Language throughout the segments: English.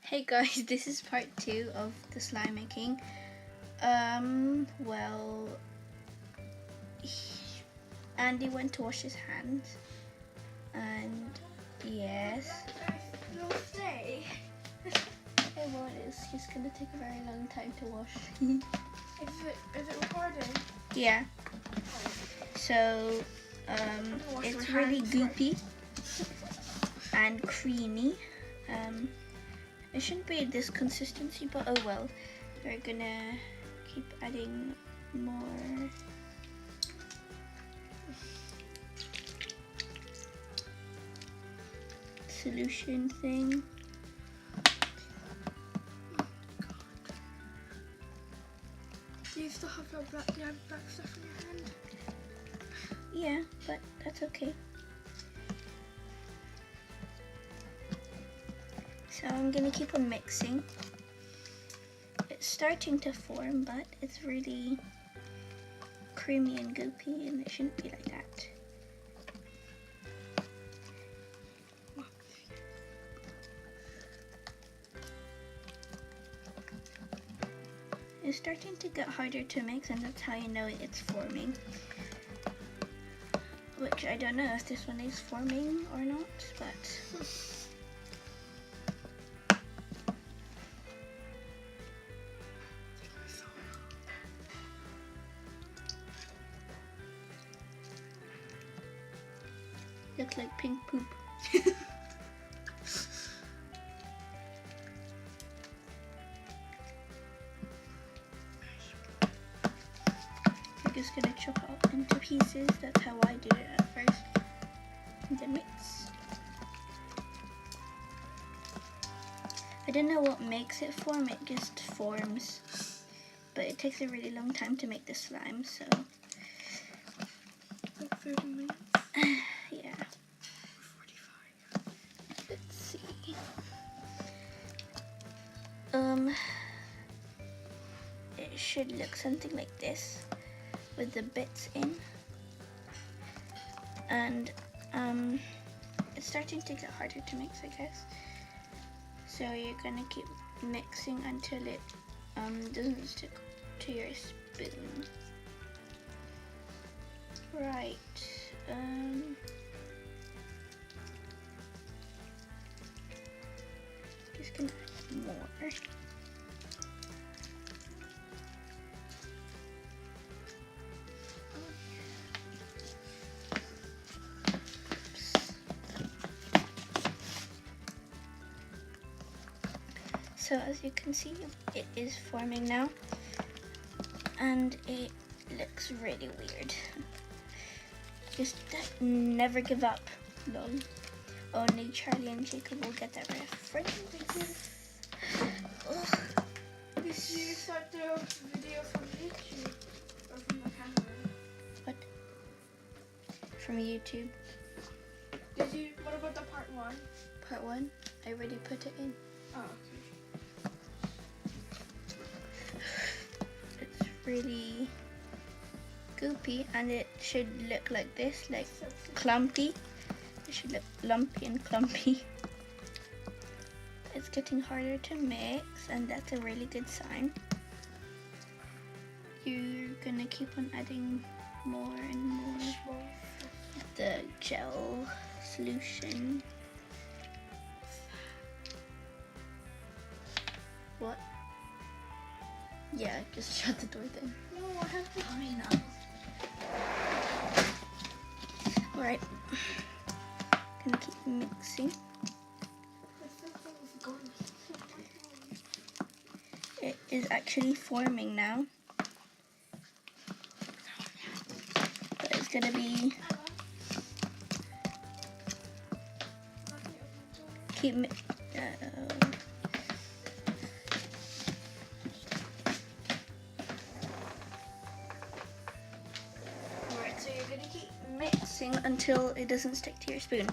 Hey guys, this is part 2 of the slime making. Well, Andy went to wash his hands, and yes. You'll stay. Hey, well, it's just gonna take a very long time to wash. Is it recording? Yeah. So, it's really goopy and creamy. It shouldn't be this consistency, but oh well. We're gonna keep adding more. Solution thing. Do you still have your black stuff in your hand? Yeah, but that's okay. So I'm gonna keep on mixing. It's starting to form, but it's really creamy and goopy, and it shouldn't be like that. It's starting to get harder to mix, and that's how you know it's forming. Which I don't know if this one is forming or not, but looks like pink poop. We're just gonna chop it up into pieces. That's how I do it at first. And then mix. I don't know what makes it form, it just forms. But it takes a really long time to make the slime, so Like 30 minutes? yeah. 45. Let's see. It should look something like this with the bits in. And it's starting to get harder to mix, I guess. So you're gonna keep mixing until it doesn't stick to your spoon. Right. Just gonna add more. So as you can see, it is forming now, and it looks really weird. Just never give up, lol. Only Charlie and Jacob will get that reference. Did you start the video from YouTube or from the camera? What? From YouTube. What about the part 1? Part 1, I already put it in. Oh, okay. It's really goopy, and it should look like this, like clumpy. It should look lumpy and clumpy. It's getting harder to mix, and that's a really good sign. You're gonna keep on adding more and more of the gel solution. What? Yeah, just shut the door then. No, I have to. Fine now. Alright. Gonna keep mixing. It is actually forming now. But it's gonna be keep Alright, so you're gonna keep mixing until it doesn't stick to your spoon,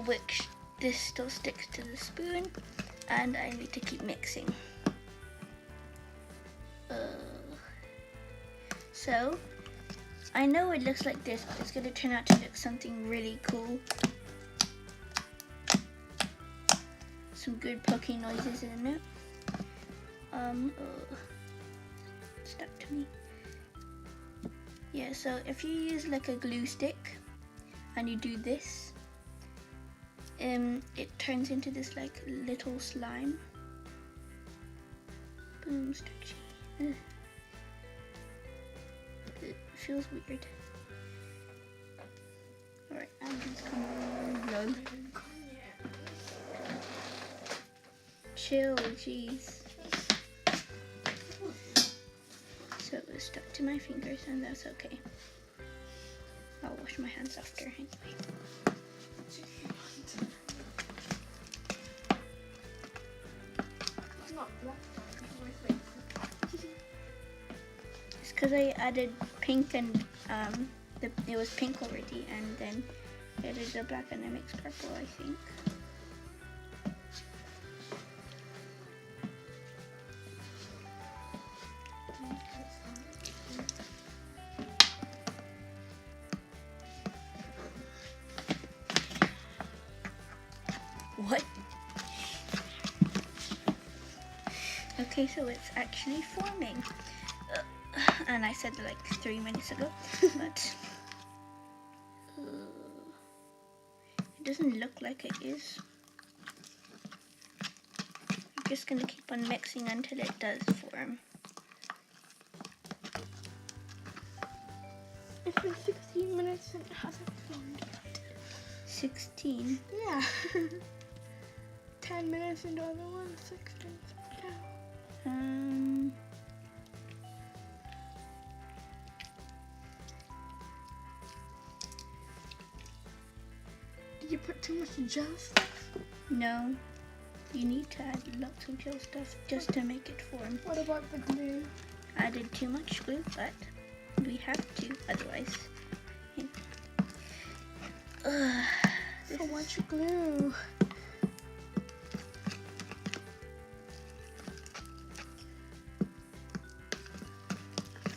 which this still sticks to the spoon, and I need to keep mixing. So I know it looks like this, but it's gonna turn out to look something really cool. some good poking noises in it. Stuck to me. Yeah, so if you use like a glue stick and you do this, it turns into this like little slime. Boom, stretchy. It feels weird. Alright, I'm just gonna chill, jeez. So it was stuck to my fingers, and that's okay. I'll wash my hands after anyway. It's because I added pink and it was pink already, and then I added the black and I mixed purple, I think. What? Okay, so it's actually forming. And I said that like 3 minutes ago, but it doesn't look like it is. I'm just gonna keep on mixing until it does form. It's been 16 minutes and it hasn't formed yet. 16? Yeah. 10 minutes into the other one, 16. Yeah. Did you put too much gel stuff? No. You need to add lots of gel stuff just to make it form. What about the glue? I added too much glue, but we have to, otherwise. So much glue.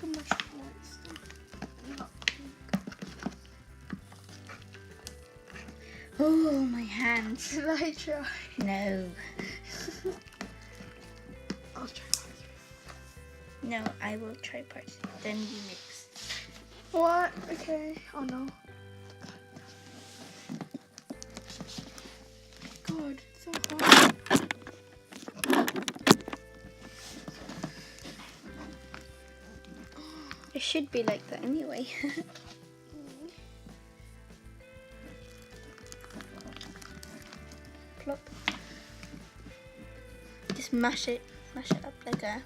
So much white stuff. Not pink. Oh, my hands. Should I try? No. I'll try. No, I will try parts. Then we mix. What? Okay. Oh no. God, it's so hot. It should be like that anyway. Plop. Just mash it up like a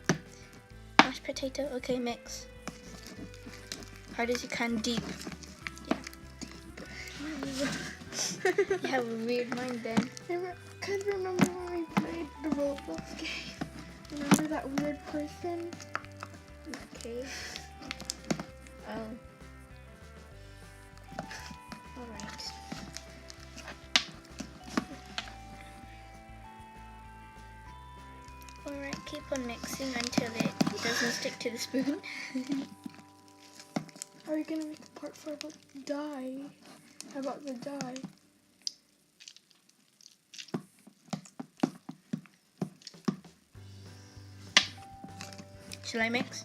mashed potato. Okay, mix. Hard as you can, deep. Yeah. You have a weird mind then. I can't remember when we played the Roblox game. Remember that weird person? Okay. Oh. Alright. Alright, keep on mixing until it doesn't stick to the spoon. How are you gonna make a part for about dye? How about the dye? Shall I mix?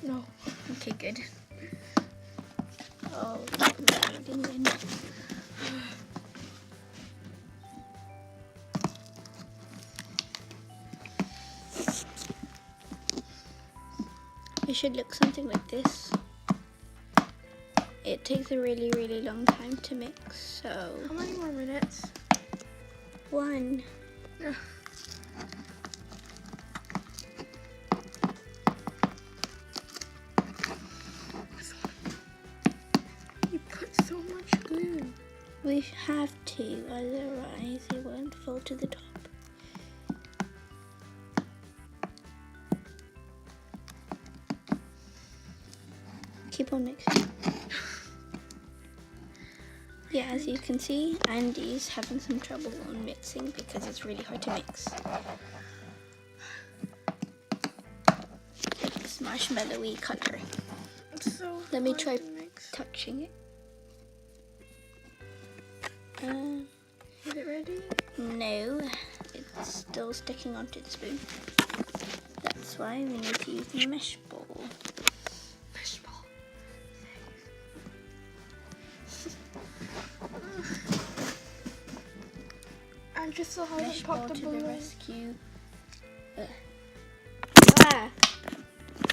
No. Okay, good. Oh, it should look something like this. It takes a really, really long time to mix, so... How many more minutes? 1. Yeah. You put so much glue. We have to, otherwise it won't fall to the top. Keep on mixing. Yeah, as you can see, Andy's having some trouble on mixing because it's really hard to mix. It's marshmallowy color. It's so Let me hard try to mix. touching it. Is it ready? No, it's It's still sticking onto the spoon. That's why we need to use the mesh ball. Mesh ball. And just so Mesh hasn't ball popped the to the balloon. rescue. Ah.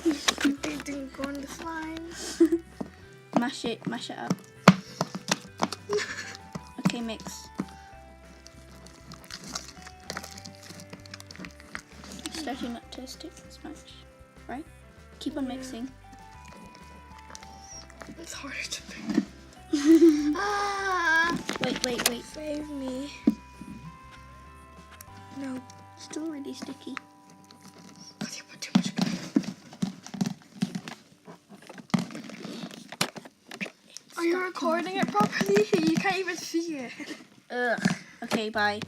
It didn't go in the slime. Mash it up. Okay, mix. It's starting not to stick as much, right? Keep on mixing. It's harder to pick. Ah! Wait. Save me. No. Still really sticky. Because you put too much glue. Are you recording it properly? You can't even see it. Ugh. Okay, bye.